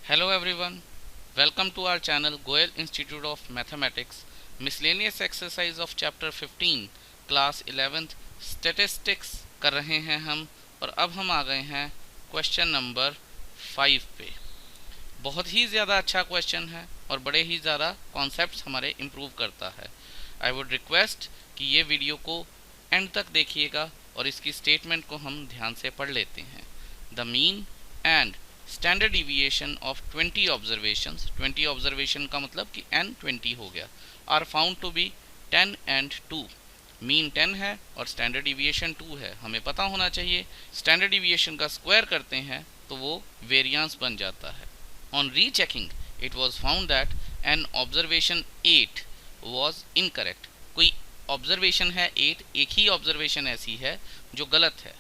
Hello everyone, welcome to our channel Goel Institute of Mathematics, miscellaneous exercise of chapter 15, class 11th statistics कर रहे हैं हम। और अब हम आ गए हैं क्वेश्चन नंबर 5 पे। बहुत ही ज़्यादा अच्छा क्वेश्चन है और बड़े ही ज़्यादा कॉन्सेप्ट्स हमारे इम्प्रूव करता है। आई वुड रिक्वेस्ट कि ये वीडियो को एंड तक देखिएगा और इसकी स्टेटमेंट को हम ध्यान से पढ़ लेते हैं। The mean and standard deviation of 20 observations, 20 observation का मतलब कि n 20 हो गया, are found to be 10 and 2। Mean 10 है और स्टैंडर्ड डिविएशन 2 है। हमें पता होना चाहिए स्टैंडर्ड डिविएशन का स्क्वायर करते हैं तो वो वेरिएंस बन जाता है। On rechecking it was found that an observation 8 was incorrect. कोई ऑब्जर्वेशन है 8, एक ही ऑब्जर्वेशन ऐसी है जो गलत है।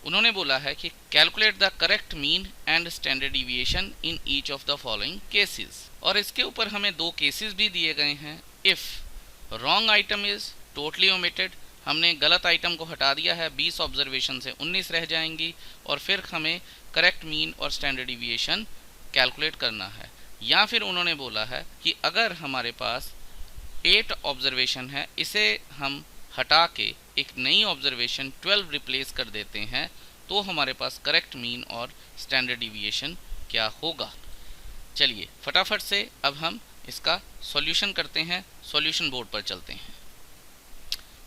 उन्होंने बोला है कि calculate the correct mean and standard deviation in each of the following cases. और इसके ऊपर हमें दो केसेस भी दिए गए हैं। If wrong item is totally omitted, हमने गलत आइटम को हटा दिया है, 20 ऑब्जर्वेशन से 19 रह जाएंगी, और फिर हमें करेक्ट मीन और स्टैंडर्ड डिविएशन कैलकुलेट करना है। या फिर उन्होंने बोला है कि अगर हमारे पास 8 ऑब्जर्वेशन है, इसे हम हटा के एक नई ऑब्जर्वेशन 12 रिप्लेस कर देते हैं, तो हमारे पास करेक्ट मीन और स्टैंडर्ड डिविएशन क्या होगा। चलिए फटाफट से अब हम इसका सॉल्यूशन करते हैं। सॉल्यूशन बोर्ड पर चलते हैं।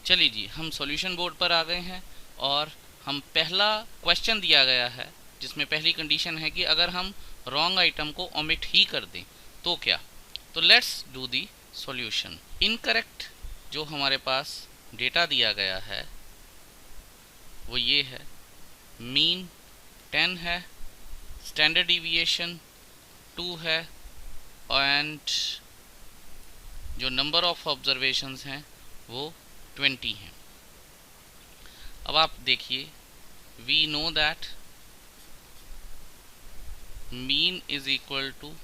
चलिए जी, हम सॉल्यूशन बोर्ड पर आ गए हैं और हम पहला क्वेश्चन दिया गया है जिसमें पहली कंडीशन है कि अगर हम रॉन्ग आइटम को ओमिट ही कर दें तो क्या। तो let's do the solution. Incorrect जो हमारे पास डेटा दिया गया है वो ये है, मीन 10 है, स्टैंडर्ड डिविएशन 2 है, एंड जो नंबर ऑफ ऑब्जर्वेशंस हैं वो 20 हैं। अब आप देखिए, we know that mean is equal to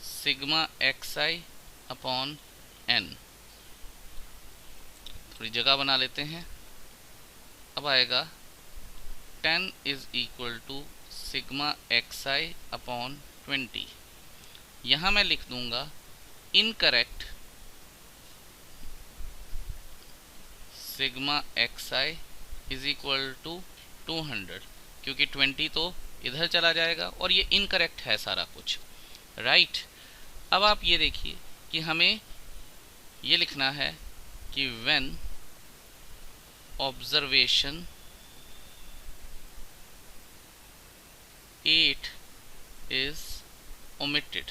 sigma xi upon n। थोड़ी जगह बना लेते हैं। अब आएगा 10 is equal to sigma xi upon 20। यहाँ मैं लिख दूंगा incorrect sigma xi is equal to 200, क्योंकि 20 तो इधर चला जाएगा और ये इनकरेक्ट है सारा कुछ, राइट। अब आप ये देखिए कि हमें ये लिखना है कि व्हेन ऑब्जर्वेशन 8 इज ओमिटेड।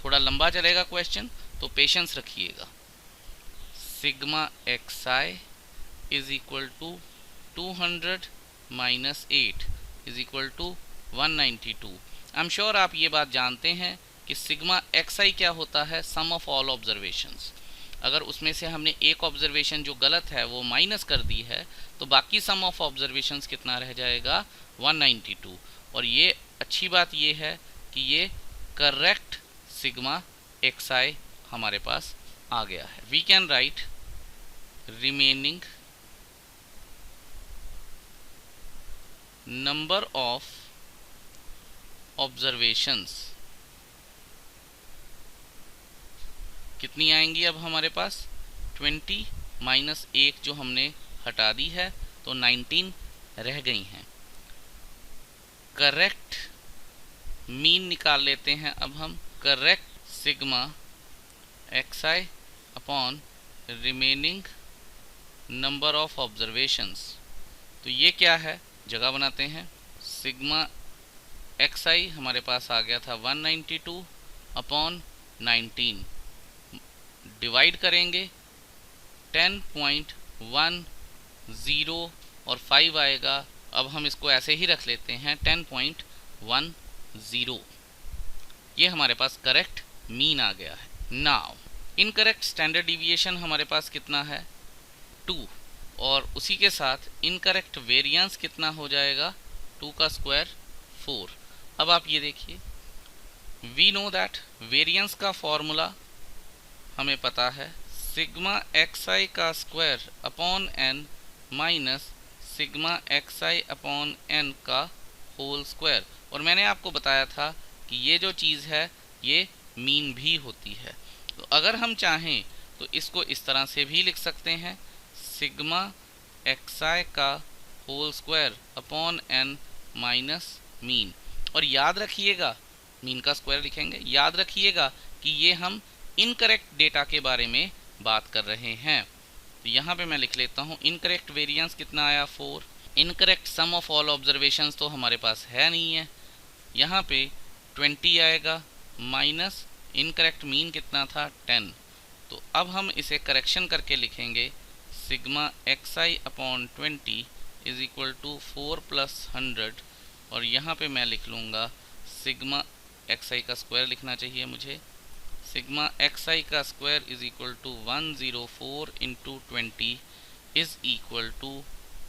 थोड़ा लंबा चलेगा क्वेश्चन, तो पेशेंस रखिएगा। Sigma xi is equal to 200 minus 8 is equal to 192। I am sure आप ये बात जानते हैं कि सिग्मा xi क्या होता है, सम ऑफ ऑल ऑब्जर्वेशंस। अगर उसमें से हमने एक ऑब्जर्वेशन जो गलत है वो माइनस कर दी है तो बाकी सम ऑफ ऑब्जर्वेशंस कितना रह जाएगा, 192। और ये अच्छी बात ये है कि ये करेक्ट सिग्मा xi हमारे पास आ गया है। We can write remaining number of observations कितनी आएंगी अब हमारे पास, 20 माइनस 1 जो हमने हटा दी है तो 19 रह गई हैं। करेक्ट मीन निकाल लेते हैं अब हम। Correct sigma xi upon remaining number of observations, तो ये क्या है, जगह बनाते हैं। सिग्मा xi हमारे पास आ गया था 192 अपॉन 19, डिवाइड करेंगे 10.10 और 5 आएगा। अब हम इसको ऐसे ही रख लेते हैं 10.10। ये हमारे पास करेक्ट मीन आ गया है। नाउ इनकरेक्ट स्टैंडर्ड डिविएशन हमारे पास कितना है, 2, और उसी के साथ इनकरेक्ट वेरिएंस कितना हो जाएगा, 2 का स्क्वायर 4। अब आप ये देखिए, वी नो दैट वेरिएंस का फॉर्मूला हमें पता है, सिग्मा xi का square upon n minus sigma xi upon n का होल स्क्वायर। और मैंने आपको बताया था कि ये जो चीज़ है ये मीन भी होती है। तो अगर हम चाहें तो इसको इस तरह से भी लिख सकते हैं, सिग्मा xi का whole square upon n minus mean. और याद रखिएगा, मीन का स्क्वायर लिखेंगे, याद रखिएगा कि ये हम इनकरेक्ट डेटा के बारे में बात कर रहे हैं। तो यहाँ पे मैं लिख लेता हूँ इनकरेक्ट वेरिएंस कितना आया 4। Incorrect sum of all observations तो हमारे पास है नहीं है, यहाँ पे 20 आएगा माइनस इनकरेक्ट मीन कितना था 10। तो अब हम इसे करेक्शन करके लिखेंगे, sigma xi upon 20 is equal to 4 plus 100, और यहाँ पे मैं लिख लूँगा सिग्मा xi का स्क्वायर लिखना चाहिए मुझे, सिग्मा xi का square is equal to 104 into 20 is equal to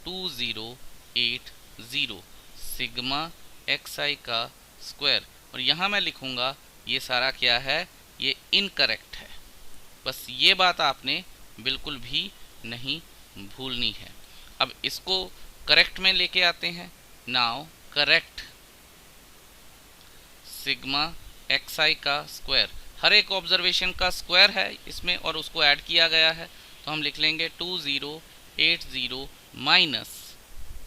2080 sigma xi का स्क्वायर। और यहाँ मैं लिखूँगा ये सारा क्या है, ये इनकरेक्ट है। बस ये बात आपने बिल्कुल भी नहीं भूलनी है। अब इसको करेक्ट में लेके आते हैं। नाउ करेक्ट सिग्मा xi का स्क्वायर, हर एक ऑब्जर्वेशन का स्क्वायर है इसमें और उसको ऐड किया गया है, तो हम लिख लेंगे 2080 माइनस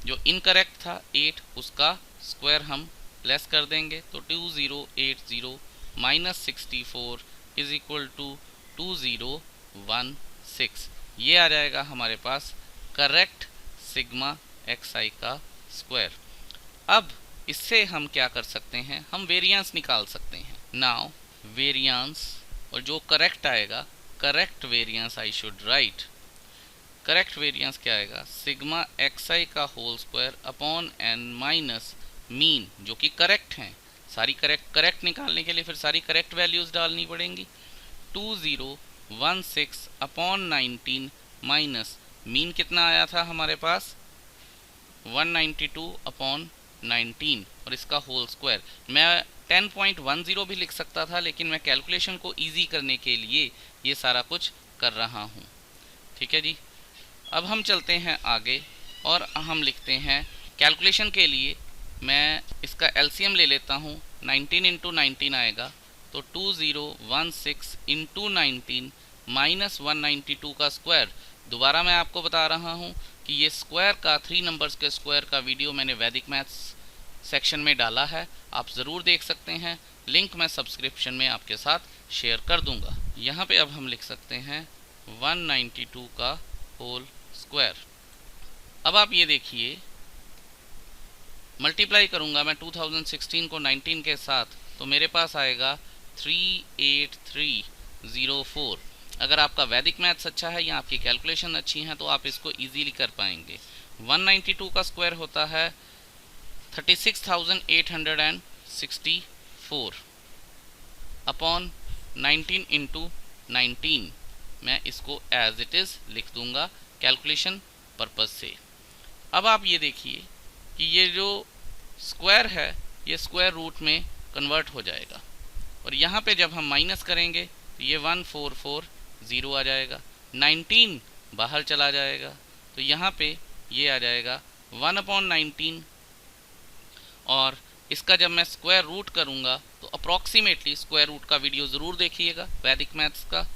जो इनकरेक्ट था 8, उसका स्क्वायर हम लेस कर देंगे, तो 2080 माइनस 64 इज इक्वल टू 2016। ये आ जाएगा हमारे पास करेक्ट सिग्मा xi का स्क्वायर। अब इससे हम क्या कर सकते हैं, हम वेरिएंस निकाल सकते हैं। नाउ वेरिएंस, और जो करेक्ट आएगा, correct variance I should write, correct variance क्या आएगा, सिग्मा xi का whole square upon n minus mean, जो कि करेक्ट हैं। सारी करेक्ट निकालने के लिए फिर सारी करेक्ट वैल्यूज़ डालनी पड़ेंगी। 2016 अपॉन 19 माइनस मीन कितना आया था हमारे पास 192 अपॉन 19 और इसका होल स्क्वायर। मैं 10.10 भी लिख सकता था, लेकिन मैं कैलकुलेशन को इजी करने के लिए ये सारा कुछ कर रहा हूँ। ठीक है जी। अब हम चलते हैं आगे और हम लिखते हैं कैलकुलेशन के लिए मैं इसका एलसीएम ले लेता हूँ। 19 इंटू 19 आएगा, तो 2016 इंटू 19 माइनस 192 का स्क्वायर। दोबारा मैं आपको बता रहा हूँ कि ये स्क्वायर का 3 नंबर्स के स्क्वायर का वीडियो मैंने वैदिक मैथ्स सेक्शन में डाला है, आप ज़रूर देख सकते हैं। लिंक मैं सब्सक्रिप्शन में आपके साथ शेयर कर दूंगा। यहाँ पे अब हम लिख सकते हैं 192 का होल स्क्वायर। अब आप ये देखिए, मल्टीप्लाई करूँगा मैं 2016 को 19 के साथ, तो मेरे पास आएगा 38304। अगर आपका वैदिक मैथ्स अच्छा है या आपकी कैलकुलेशन अच्छी है तो आप इसको इजीली कर पाएंगे। 192 का स्क्वायर होता है 36,864 अपॉन 19 इंटू 19। मैं इसको एज इट इज़ लिख दूंगा कैलकुलेशन पर्पज़ से। अब आप ये देखिए कि ये जो स्क्वायर है ये स्क्वायर रूट में कन्वर्ट हो जाएगा, और यहाँ पे जब हम माइनस करेंगे तो ये 1440 आ जाएगा, 19 बाहर चला जाएगा, तो यहाँ पे ये आ जाएगा 1/19, और इसका जब मैं स्क्वायर रूट करूँगा तो अप्रॉक्सीमेटली, स्क्वायर रूट का वीडियो ज़रूर देखिएगा वैदिक मैथ्स का,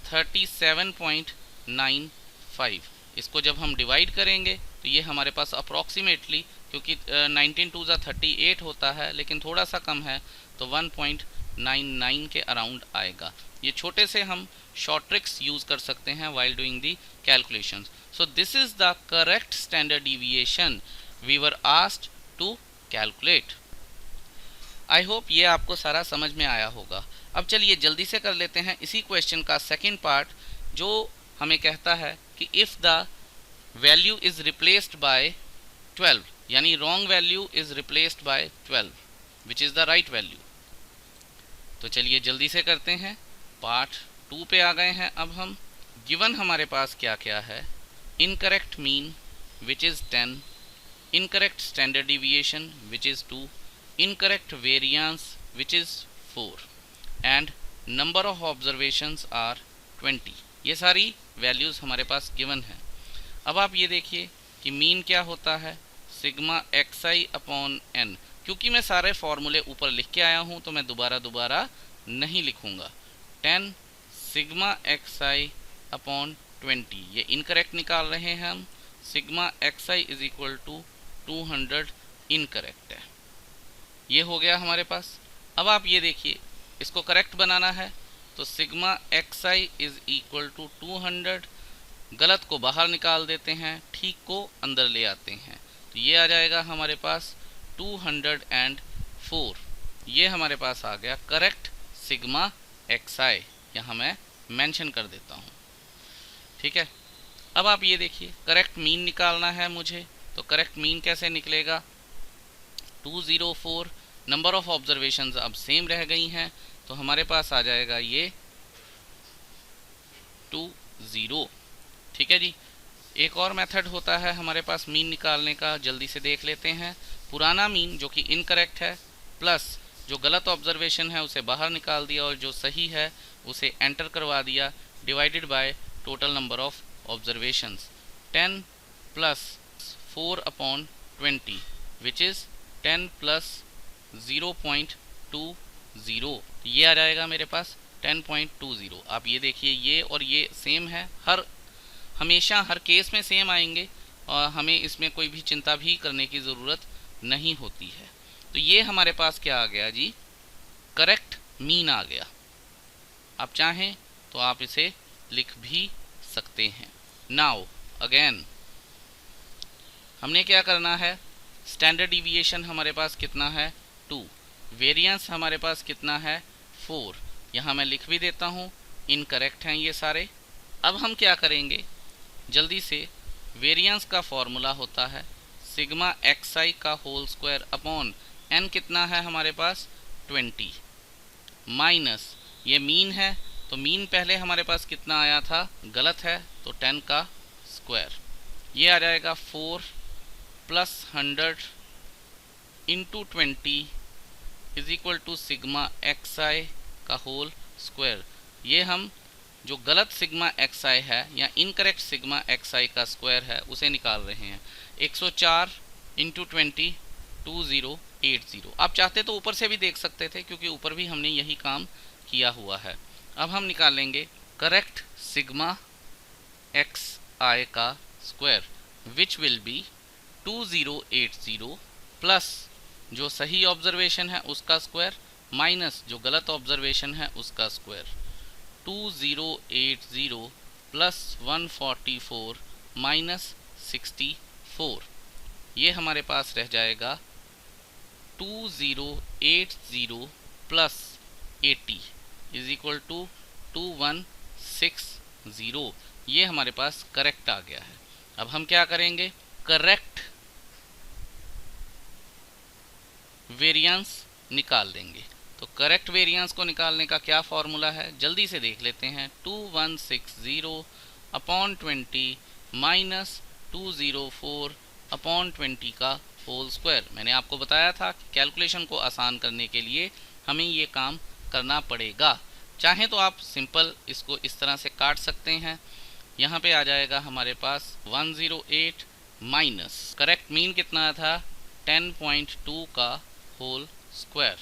37.95। इसको जब हम डिवाइड करेंगे तो ये हमारे पास अप्रॉक्सीमेटली, क्योंकि 19 2 38 होता है लेकिन थोड़ा सा कम है, तो 1.99 के अराउंड आएगा। ये छोटे से हम शॉर्ट ट्रिक्स यूज़ कर सकते हैं while doing the calculations. So this is the correct standard deviation we were asked to calculate. I hope ये आपको सारा समझ में आया होगा। अब चलिए जल्दी से कर लेते हैं इसी क्वेश्चन का सेकेंड पार्ट, जो हमें कहता है कि if the value is replaced by 12, यानी wrong value is replaced by 12 which is the right value. तो चलिए जल्दी से करते हैं, पार्ट 2 पे आ गए हैं। अब हम गिवन हमारे पास क्या क्या है, incorrect mean which is 10, incorrect standard deviation which is 2, incorrect variance which is 4 and number of observations are 20। ये सारी वैल्यूज़ हमारे पास गिवन हैं। अब आप ये देखिए कि मीन क्या होता है, सिग्मा xi अपॉन n। क्योंकि मैं सारे फॉर्मूले ऊपर लिख के आया हूँ तो मैं दोबारा नहीं लिखूँगा। 10 सिग्मा एक्स आई अपॉन 20, ये इनकरेक्ट निकाल रहे हैं हम। Sigma x i is equal to 200 incorrect है। ये हो गया हमारे पास। अब आप ये देखिए, इसको करेक्ट बनाना है तो sigma x i is equal to 200, गलत को बाहर निकाल देते हैं, ठीक को अंदर ले आते हैं, तो ये आ जाएगा हमारे पास 204। ये हमारे पास आ गया करेक्ट सिग्मा एक्स आई, यहाँ मैं मेंशन कर देता हूँ। ठीक है, अब आप ये देखिए, करेक्ट मीन निकालना है मुझे, तो करेक्ट मीन कैसे निकलेगा? 204, नंबर ऑफ ऑब्जर्वेशंस अब सेम रह गई हैं, तो हमारे पास आ जाएगा ये 20। ठीक है जी। एक और मेथड होता है हमारे पास मीन निकालने का, जल्दी से देख लेते हैं। पुराना मीन जो कि इनकरेक्ट है प्लस जो गलत ऑब्जर्वेशन है उसे बाहर निकाल दिया और जो सही है उसे एंटर करवा दिया, divided by total number of observations. 10 plus 4 upon 20 which is 10 plus 0.20, ये आ जाएगा मेरे पास 10.20। आप ये देखिए, ये और ये सेम है, हमेशा हर केस में सेम आएंगे और हमें इसमें कोई भी चिंता भी करने की ज़रूरत नहीं होती है। तो ये हमारे पास क्या आ गया जी? करेक्ट मीन आ गया। आप चाहें तो आप इसे लिख भी सकते हैं। नाउ अगेन हमने क्या करना है, स्टैंडर्ड डिविएशन हमारे पास कितना है? 2। वेरिएंस हमारे पास कितना है? 4। यहाँ मैं लिख भी देता हूँ, इनकरेक्ट हैं ये सारे। अब हम क्या करेंगे, जल्दी से, वेरिएंस का फॉर्मूला होता है सिग्मा एक्स आई का होल स्क्वायर अपॉन एन कितना है हमारे पास? 20, माइनस ये मीन है, तो मीन पहले हमारे पास कितना आया था? गलत है, तो 10 का स्क्वायर, ये आ जाएगा 4 plus 100 into 20 is equal to sigma x I का होल स्क्वायर। ये हम जो गलत सिग्मा एक्स आई है या इनकरेक्ट सिग्मा एक्स आई का स्क्वायर है उसे निकाल रहे हैं। 104 इंटू 20 2080। आप चाहते तो ऊपर से भी देख सकते थे क्योंकि ऊपर भी हमने यही काम किया हुआ है। अब हम निकालेंगे करेक्ट सिग्मा एक्स आई का square which will be 2080 plus जो सही ऑब्जर्वेशन है उसका स्क्वायर माइनस जो गलत ऑब्जर्वेशन है उसका स्क्वायर। 2080 प्लस 144 माइनस 64, ये हमारे पास रह जाएगा 2080 प्लस 80 इज इक्वल टू 2160। ये हमारे पास करेक्ट आ गया है। अब हम क्या करेंगे, करेक्ट वेरिएंस निकाल देंगे। तो करेक्ट वेरिएंस को निकालने का क्या फॉर्मूला है, जल्दी से देख लेते हैं। 2160 अपॉन 20 माइनस 204 अपॉन 20 का होल स्क्वायर। मैंने आपको बताया था कि कैलकुलेशन को आसान करने के लिए हमें ये काम करना पड़ेगा। चाहें तो आप सिंपल इसको इस तरह से काट सकते हैं। यहाँ पे आ जाएगा हमारे पास 108 माइनस करेक्ट मीन कितना था? 10.2 का होल स्क्वायर,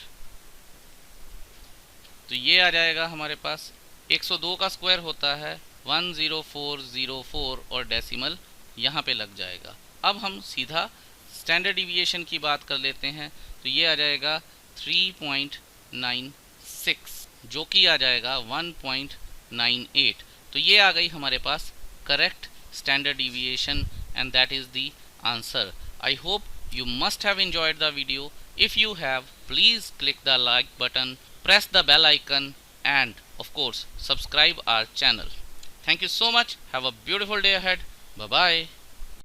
तो ये आ जाएगा हमारे पास 102 का स्क्वायर होता है 10404 और डेसिमल यहाँ पे लग जाएगा। अब हम सीधा स्टैंडर्ड डिविएशन की बात कर लेते हैं, तो ये आ जाएगा 3.96 जो कि आ जाएगा 1.98। तो ये आ गई हमारे पास correct standard deviation and that is the answer. I hope you must have enjoyed the video. If you have, please click the like button, press the bell icon and of course subscribe our channel. Thank you so much. Have a beautiful day ahead. Bye bye.